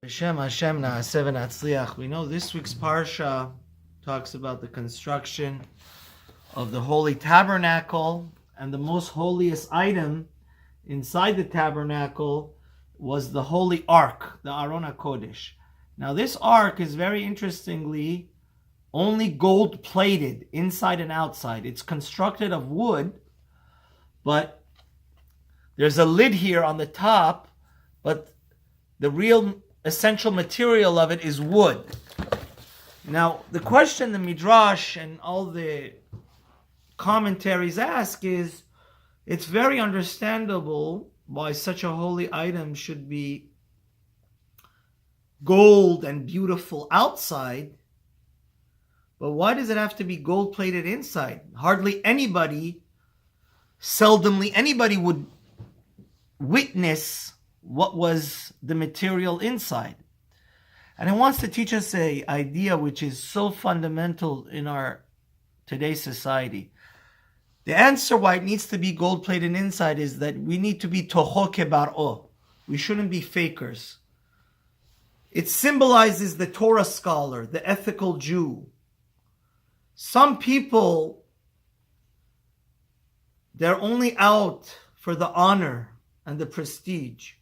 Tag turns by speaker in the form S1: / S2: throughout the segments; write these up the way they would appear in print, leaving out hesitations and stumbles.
S1: Hashem Na'aseh v'natzliach. We know this week's Parsha talks about the construction of the Holy Tabernacle, and the most holiest item inside the tabernacle was the Holy ARK, the Aron HaKodesh. Now this ARK is very interestingly only gold-plated inside and outside. It's constructed of wood, but there's a lid here on the top, but the real essential material of it is wood. Now, the question the Midrash and all the commentaries ask is, it's very understandable why such a holy item should be gold and beautiful outside, but why does it have to be gold-plated inside? Seldomly anybody would witness what was the material inside. And it wants to teach us an idea which is so fundamental in our today's society. The answer why it needs to be gold-plated inside is that we need to be toho kebar'o. We shouldn't be fakers. It symbolizes the Torah scholar, the ethical Jew. Some people, they're only out for the honor and the prestige.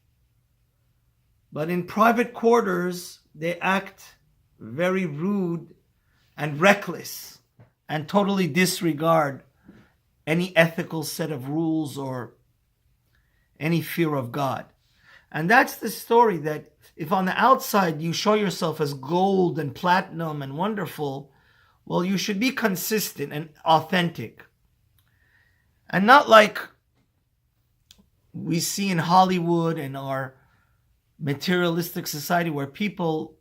S1: But in private quarters, they act very rude and reckless and totally disregard any ethical set of rules or any fear of God. And that's the story, that if on the outside you show yourself as gold and platinum and wonderful, well, you should be consistent and authentic. And not like we see in Hollywood and our materialistic society where people,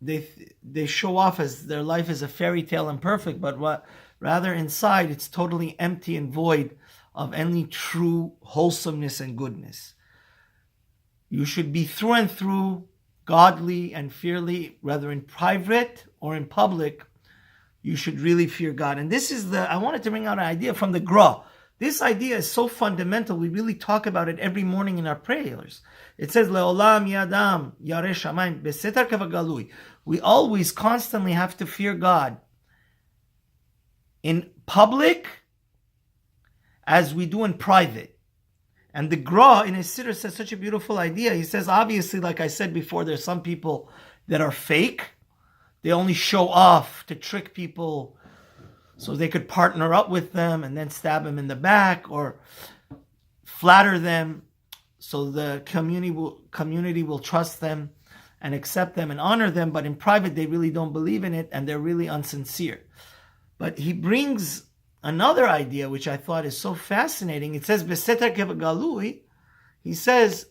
S1: they show off as their life is a fairy tale and perfect, but rather inside it's totally empty and void of any true wholesomeness and goodness. You should be through and through godly and fearly, whether in private or in public. You should really fear God. And this is I wanted to bring out an idea from the Gra. This idea is so fundamental. We really talk about it every morning in our prayers. It says, Le'olam yadam yareh shamayim besetar kevagalui. We always constantly have to fear God in public as we do in private. And the Gra in his Siddur says such a beautiful idea. He says, obviously, like I said before, there's some people that are fake. They only show off to trick people so they could partner up with them and then stab them in the back, or flatter them so the community will trust them and accept them and honor them. But in private, they really don't believe in it and they're really unsincere. But he brings another idea which I thought is so fascinating. It says, Besetar kevagalui. He says,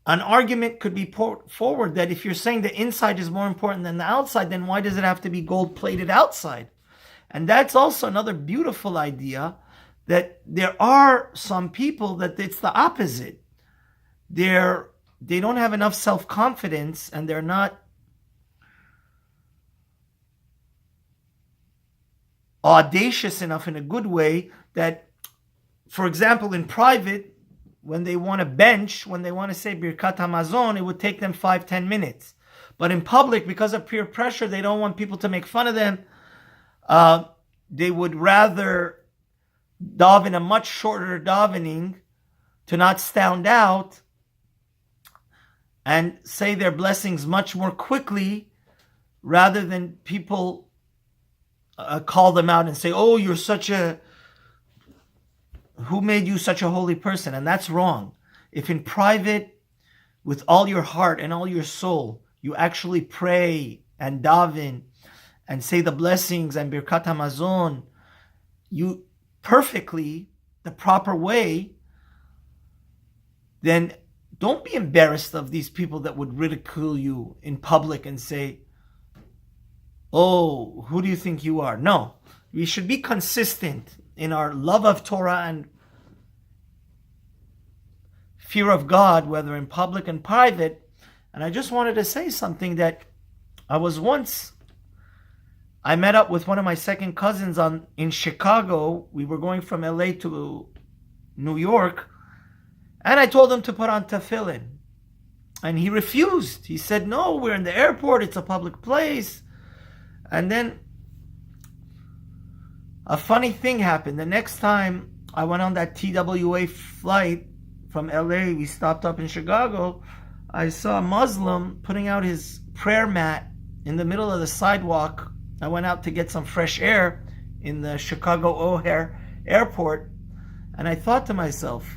S1: an argument could be put forward that if you're saying the inside is more important than the outside, then why does it have to be gold-plated outside? And that's also another beautiful idea, that there are some people that it's the opposite. They don't have enough self-confidence, and they're not audacious enough in a good way that, for example, in private, when they want to bench, when they want to say Birkat Hamazon, it would take them 5-10 minutes. But in public, because of peer pressure, they don't want people to make fun of them. They would rather daven a much shorter davening to not stand out and say their blessings much more quickly, rather than people call them out and say, oh, you're who made you such a holy person? And that's wrong. If in private, with all your heart and all your soul, you actually pray and daven and say the blessings and Birkat Hamazon, you perfectly, the proper way, then don't be embarrassed of these people that would ridicule you in public and say, oh, who do you think you are? No, we should be consistent in our love of Torah and fear of God, whether in public and private. And I just wanted to say something, that I met up with one of my second cousins in Chicago. We were going from LA to New York, and I told him to put on tefillin. And he refused. He said, no, we're in the airport. It's a public place. And then a funny thing happened. The next time I went on that TWA flight from LA, we stopped up in Chicago. I saw a Muslim putting out his prayer mat in the middle of the sidewalk. I went out to get some fresh air in the Chicago O'Hare airport. And I thought to myself,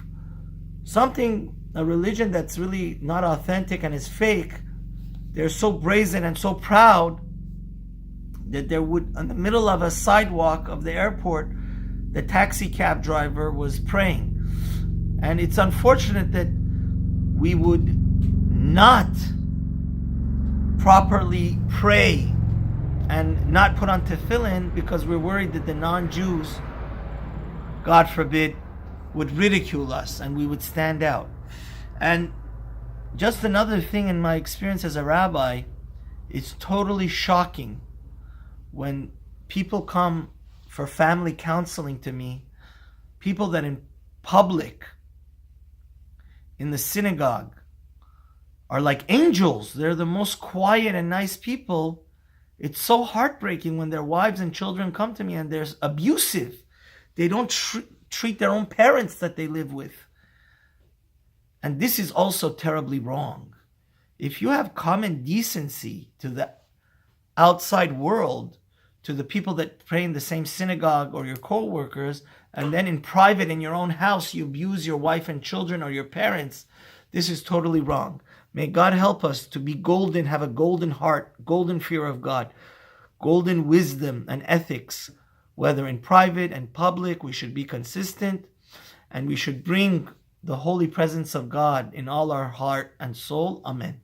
S1: a religion that's really not authentic and is fake, they're so brazen and so proud that there would, in the middle of a sidewalk of the airport, the taxi cab driver was praying. And it's unfortunate that we would not properly pray and not put on tefillin because we're worried that the non-Jews, God forbid, would ridicule us and we would stand out. And just another thing in my experience as a rabbi, it's totally shocking when people come for family counseling to me, people that in public, in the synagogue, are like angels. They're the most quiet and nice people. It's so heartbreaking when their wives and children come to me and they're abusive. They don't treat their own parents that they live with. And this is also terribly wrong. If you have common decency to the outside world, to the people that pray in the same synagogue or your co-workers, and then in private in your own house you abuse your wife and children or your parents, this is totally wrong. May God help us to be golden, have a golden heart, golden fear of God, golden wisdom and ethics, whether in private and public. We should be consistent, and we should bring the holy presence of God in all our heart and soul. Amen.